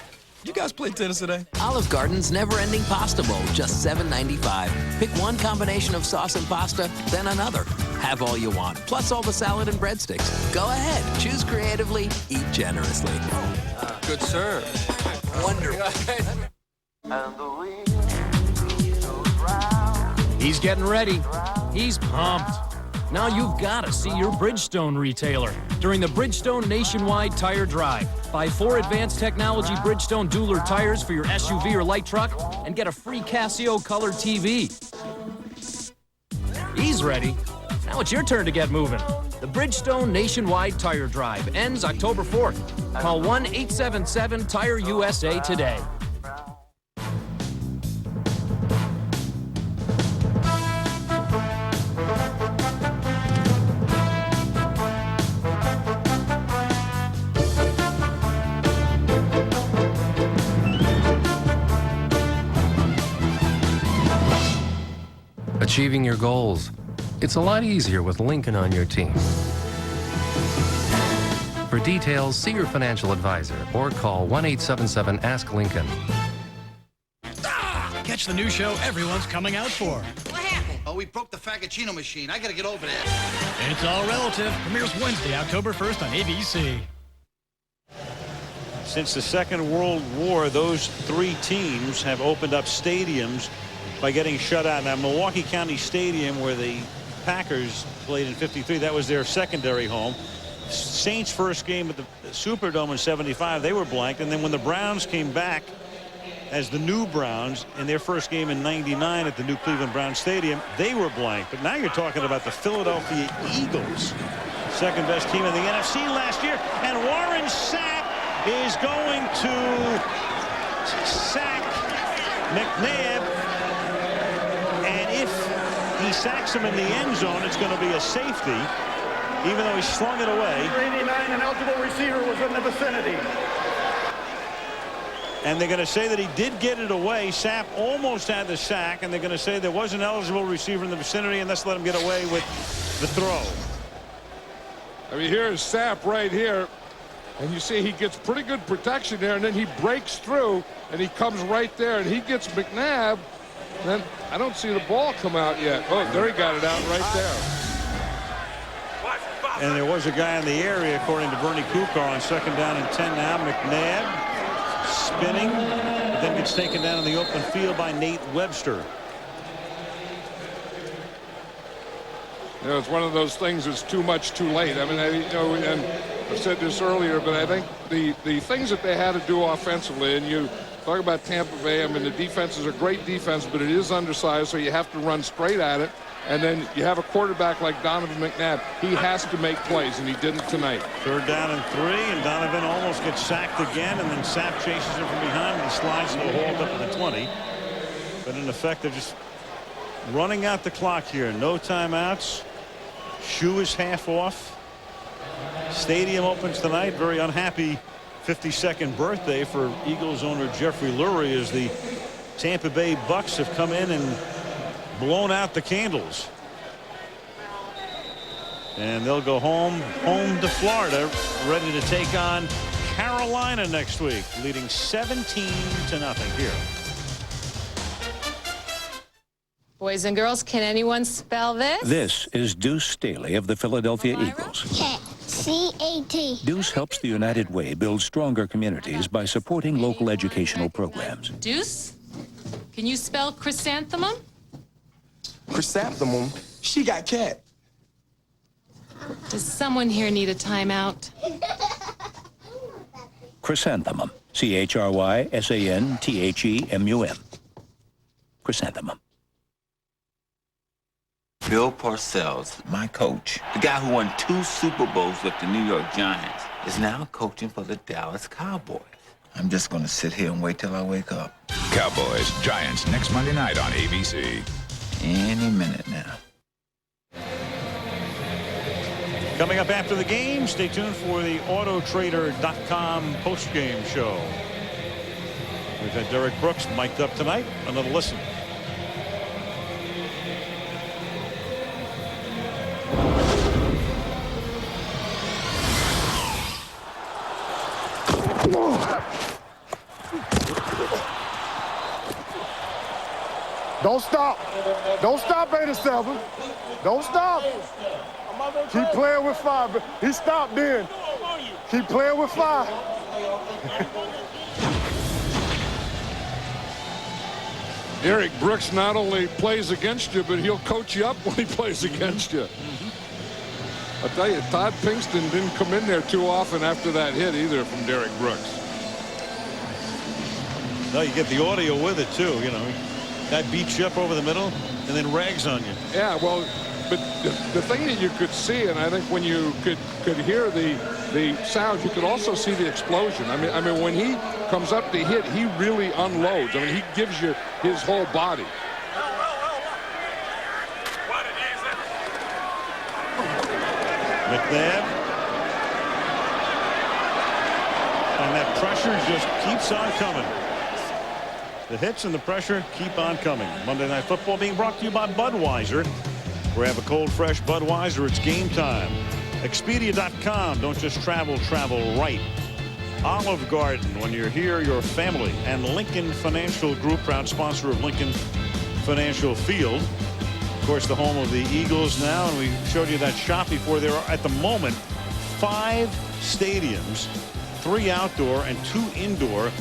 You guys play tennis today? Olive Garden's never-ending pasta bowl, just $7.95. Pick one combination of sauce and pasta, then another. Have all you want, plus all the salad and breadsticks. Go ahead, choose creatively, eat generously. Good serve. Wonderful. He's getting ready. He's pumped. Now you've got to see your Bridgestone retailer during the Bridgestone Nationwide Tire Drive. Buy 4 advanced technology Bridgestone Dueler tires for your SUV or light truck and get a free Casio color TV. He's ready. Now it's your turn to get moving. The Bridgestone Nationwide Tire Drive ends October 4th. Call 1-877-TIRE-USA today. Achieving your goals. It's a lot easier with Lincoln on your team. For details, see your financial advisor or call 1-877-ASK-LINCOLN. Catch the new show everyone's coming out for. What happened? Oh, we broke the Fagacino machine. I gotta get over there. It's All Relative. Premieres Wednesday, October 1st on ABC. Since the Second World War, those 3 teams have opened up stadiums by getting shut out. Now, Milwaukee County Stadium, where the Packers played in '53, that was their secondary home. Saints' first game at the Superdome in '75, they were blanked. And then when the Browns came back as the new Browns in their first game in '99 at the new Cleveland Browns Stadium, they were blanked. But now you're talking about the Philadelphia Eagles, second best team in the NFC last year. And Warren Sapp is going to sack McNabb. And if he sacks him in the end zone, it's going to be a safety, even though he slung it away. 89, an eligible receiver was in the vicinity. And they're going to say that he did get it away. Sapp almost had the sack, and they're going to say there was an eligible receiver in the vicinity, and let's let him get away with the throw. I mean, here's Sapp right here, and you see he gets pretty good protection there, and then he breaks through, and he comes right there, and he gets McNabb. Then I don't see the ball come out yet. Oh, there he got it out right there. And there was a guy in the area, according to Bernie Kukar, on 2nd down and 10 now. McNabb spinning, but then gets taken down in the open field by Nate Webster. You know, it's one of those things that's too much too late. I mean, you know, and I've said this earlier, but I think the things that they had to do offensively, and you talk about Tampa Bay, I mean, the defense is a great defense, but it is undersized, so you have to run straight at it. And then you have a quarterback like Donovan McNabb. He has to make plays, and he didn't tonight. 3rd down and 3, and Donovan almost gets sacked again, and then Sapp chases him from behind and slides to the hold up at the 20. But in effect, they're just running out the clock here. No timeouts. Shoe is half off. Stadium opens tonight. Very unhappy 52nd birthday for Eagles owner Jeffrey Lurie, as the Tampa Bay Bucks have come in and blown out the candles. And they'll go home to Florida, ready to take on Carolina next week, leading 17-0 here. Boys and girls, can anyone spell this? This is Deuce Staley of the Philadelphia Eagles. C-A-T. Deuce helps the United Way build stronger communities by supporting local educational programs. Deuce? Can you spell chrysanthemum? Chrysanthemum? She got cat. Does someone here need a timeout? Chrysanthemum. C-H-R-Y-S-A-N-T-H-E-M-U-M. Chrysanthemum. Bill Parcells, my coach, the guy who won 2 Super Bowls with the New York Giants, is now coaching for the Dallas Cowboys. I'm just going to sit here and wait till I wake up. Cowboys, Giants, next Monday night on ABC. Any minute now. Coming up after the game, stay tuned for the Autotrader.com post-game show. We've had Derek Brooks mic'd up tonight. Another listen. Don't stop. Don't stop, 87. Don't stop. Keep playing with 5. He stopped then. Keep playing with 5. Derek Brooks not only plays against you, but he'll coach you up when he plays against you. I'll tell you, Todd Pinkston didn't come in there too often after that hit either from Derek Brooks. No, you get the audio with it too, you know. Guy beats you up over the middle and then rags on you. Yeah, well, but the thing that you could see, and I think when you could hear the sound, you could also see the explosion. I mean, when he comes up to hit, he really unloads. I mean, he gives you his whole body. McNabb. And that pressure just keeps on coming. The hits and the pressure keep on coming. Monday Night Football being brought to you by Budweiser. Grab a cold, fresh Budweiser. It's game time. Expedia.com. Don't just travel, travel right. Olive Garden. When you're here, your family. And Lincoln Financial Group, proud sponsor of Lincoln Financial Field. Of course, the home of the Eagles now. And we showed you that shot before. There are, at the moment, 5 stadiums, 3 outdoor and 2 indoor,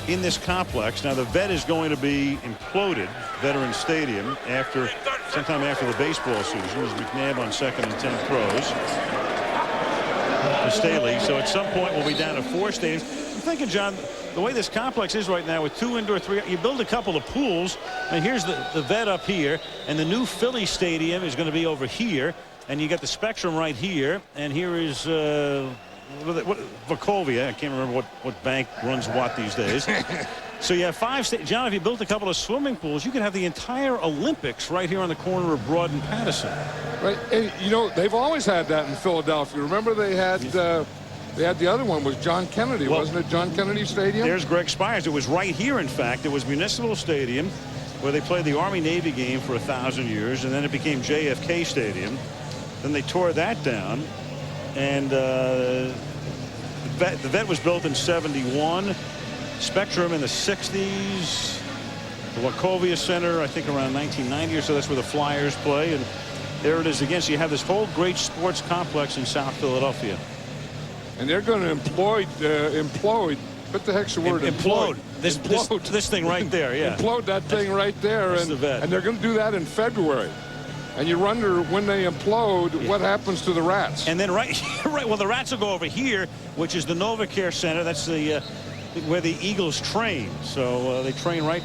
in this complex. Now the vet is going to be imploded, Veterans Stadium, sometime after the baseball season, as McNabb on 2nd and 10 throws to Staley. So at some point we'll be down to 4 stadiums. I'm thinking, John, the way this complex is right now with 2 indoor, 3, you build a couple of pools, and here's the vet up here, and the new Philly Stadium is going to be over here, and you got the Spectrum right here, and here is Wachovia. I can't remember what bank runs what these days. So you have 5 John, if you built a couple of swimming pools, you could have the entire Olympics right here on the corner of Broad and Patterson. Right. And, you know, they've always had that in Philadelphia. Remember they had They had the other one was John Kennedy, wasn't it? John Kennedy Stadium? There's Greg Spires. It was right here, in fact. It was Municipal Stadium, where they played the Army-Navy game for 1,000 years, and then it became JFK Stadium. Then they tore that down, and the vet was built in '71. Spectrum in the '60s. The Wachovia Center, I think, around 1990 or so. That's where the Flyers play, and there it is again. So you have this whole great sports complex in South Philadelphia. And they're going to implode. What the heck's the word? Implode. This thing right there, yeah. Implode that thing right there. And they're going to do that in February. And you wonder when they implode, what happens to the rats? And then right, well, the rats will go over here, which is the NovaCare Center. That's the where the Eagles train. So they train right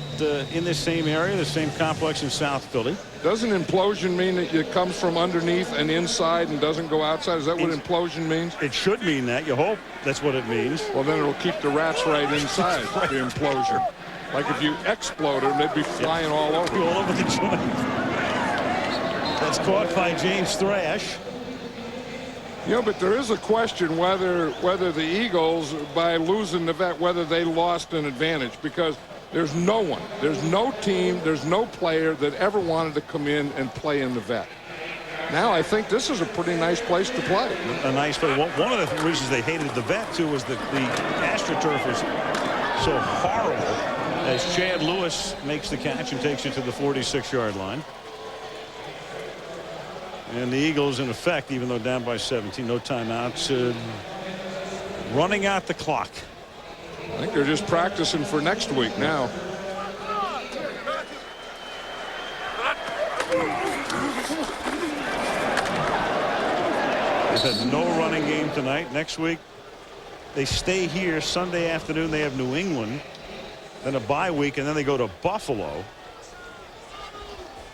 in this same area, the same complex in South Philly. Doesn't implosion mean that it comes from underneath and inside and doesn't go outside? Is that what implosion means? It should mean that. You hope that's what it means. Well, then it'll keep the rats right inside the implosion. Like if you explode them, they'd be flying all over. All over the joint. That's caught by James Thrash. You know, but there is a question whether the Eagles, by losing the vet, whether they lost an advantage, because there's no one, there's no team, there's no player that ever wanted to come in and play in the vet. Now I think this is a pretty nice place to play. A nice place. One of the reasons they hated the vet, too, was the AstroTurf is so horrible, as Chad Lewis makes the catch and takes it to the 46-yard line. And the Eagles, in effect, even though down by 17, no timeouts, running out the clock. I think they're just practicing for next week now. They've had no running game tonight. Next week, they stay here Sunday afternoon. They have New England, then a bye week, and then they go to Buffalo.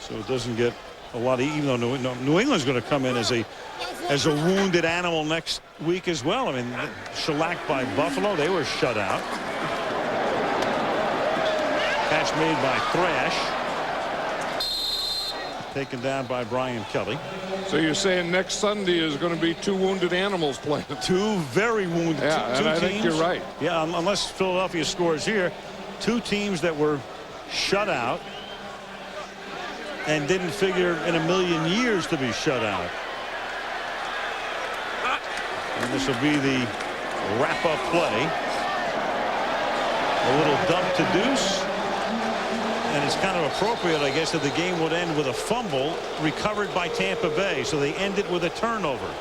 So it doesn't get a lot of, even though New England's going to come in as a wounded animal next week as well. I mean, shellacked by Buffalo. They were shut out. Catch made by Thrash. Taken down by Brian Kelly. So you're saying next Sunday is going to be two wounded animals playing? Two very wounded. Yeah, and I think you're right. Yeah, unless Philadelphia scores here. Two teams that were shut out and didn't figure in a million years to be shut out. And this will be the wrap-up play. A little dump to Deuce. And it's kind of appropriate, I guess, that the game would end with a fumble recovered by Tampa Bay. So they end it with a turnover.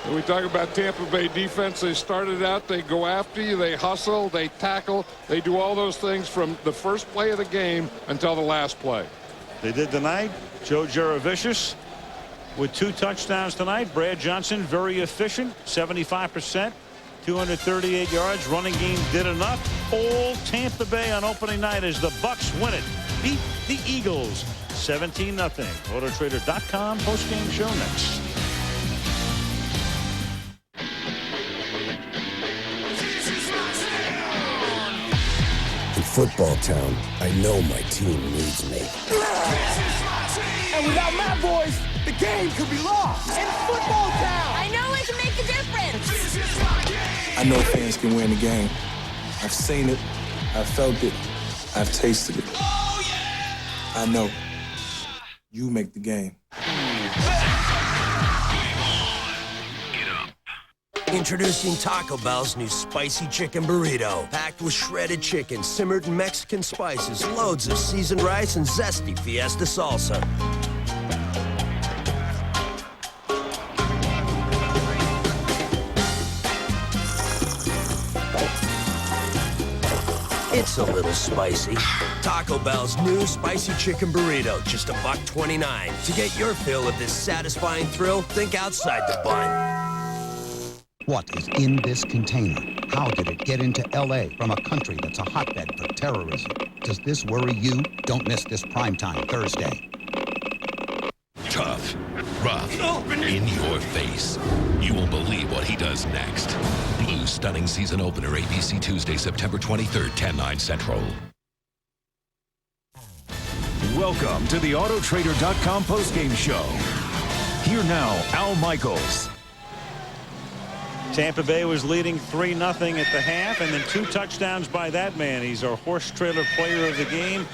When we talk about Tampa Bay defense, they started out, they go after you, they hustle, they tackle, they do all those things from the first play of the game until the last play. They did tonight. Joe Jurevicius with 2 touchdowns tonight. Brad Johnson, very efficient, 75%, 238 yards. Running game did enough. All Tampa Bay on opening night as the Bucs win it. Beat the Eagles 17-0. Autotrader.com postgame show next. Football town, I know my team needs me. And without my voice, the game could be lost. In football town, I know it can make a difference. I know fans can win the game. I've seen it, I've felt it, I've tasted it. Oh, yeah! I know. You make the game. Introducing Taco Bell's new spicy chicken burrito. Packed with shredded chicken, simmered in Mexican spices, loads of seasoned rice, and zesty fiesta salsa. It's a little spicy. Taco Bell's new spicy chicken burrito, just $1.29. To get your fill of this satisfying thrill, think outside the bun. What is in this container? How did it get into L.A. from a country that's a hotbed for terrorism? Does this worry you? Don't miss this primetime Thursday. Tough, rough, in your face. You won't believe what he does next. Blue's stunning season opener, ABC Tuesday, September 23rd, 10/9 Central. Welcome to the Autotrader.com postgame show. Here now, Al Michaels. Tampa Bay was leading 3-0 at the half, and then 2 touchdowns by that man. He's our horse trailer player of the game,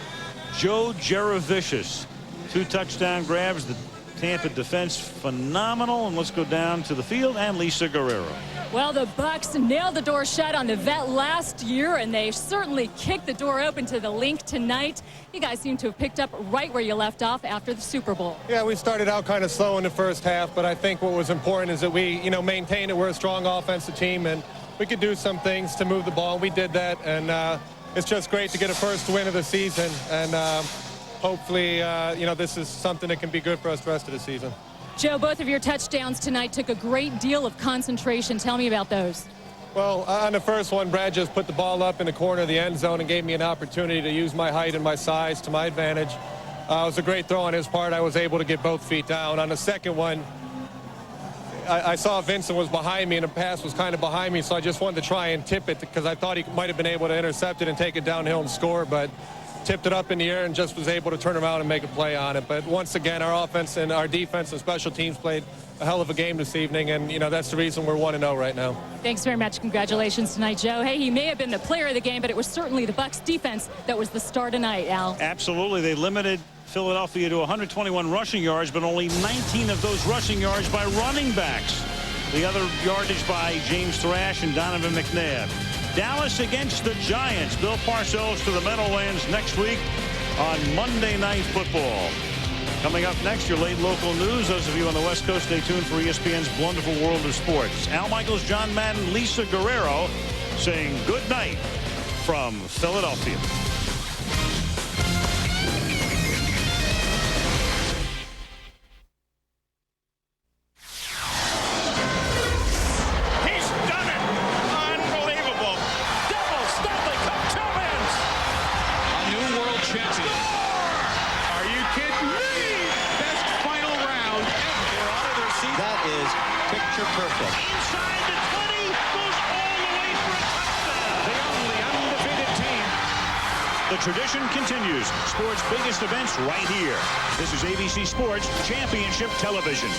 Joe Jaravicious. 2 touchdown grabs. The Tampa defense phenomenal. And let's go down to the field and Lisa Guerrero. Well, the Bucs nailed the door shut on the vet last year, and they certainly kicked the door open to the Link tonight. You guys seem to have picked up right where you left off after the Super Bowl. Yeah, we started out kind of slow in the first half, but I think what was important is that we, maintained it. We're a strong offensive team, and we could do some things to move the ball. We did that, and it's just great to get a first win of the season, and hopefully, this is something that can be good for us the rest of the season. Joe, both of your touchdowns tonight took a great deal of concentration. Tell me about those. Well, on the first one, Brad just put the ball up in the corner of the end zone and gave me an opportunity to use my height and my size to my advantage. It was a great throw on his part. I was able to get both feet down. On the second one, I saw Vincent was behind me, and the pass was kind of behind me, so I just wanted to try and tip it because I thought he might have been able to intercept it and take it downhill and score, but tipped it up in the air and just was able to turn around and make a play on it. But once again, our offense and our defense and special teams played a hell of a game this evening, and that's the reason we're 1-0 right now. Thanks very much. Congratulations tonight, Joe. Hey, he may have been the player of the game, but it was certainly the Bucs defense that was the star tonight, Al. Absolutely. They limited Philadelphia to 121 rushing yards, but only 19 of those rushing yards by running backs. The other yardage by James Thrash and Donovan McNabb. Dallas against the Giants. Bill Parcells to the Meadowlands next week on Monday Night Football. Coming up next, your late local news. Those of you on the West Coast, stay tuned for ESPN's Wonderful World of Sports. Al Michaels, John Madden, Lisa Guerrero saying good night from Philadelphia. Tradition continues. Sports' biggest events right here. This is ABC Sports Championship Television.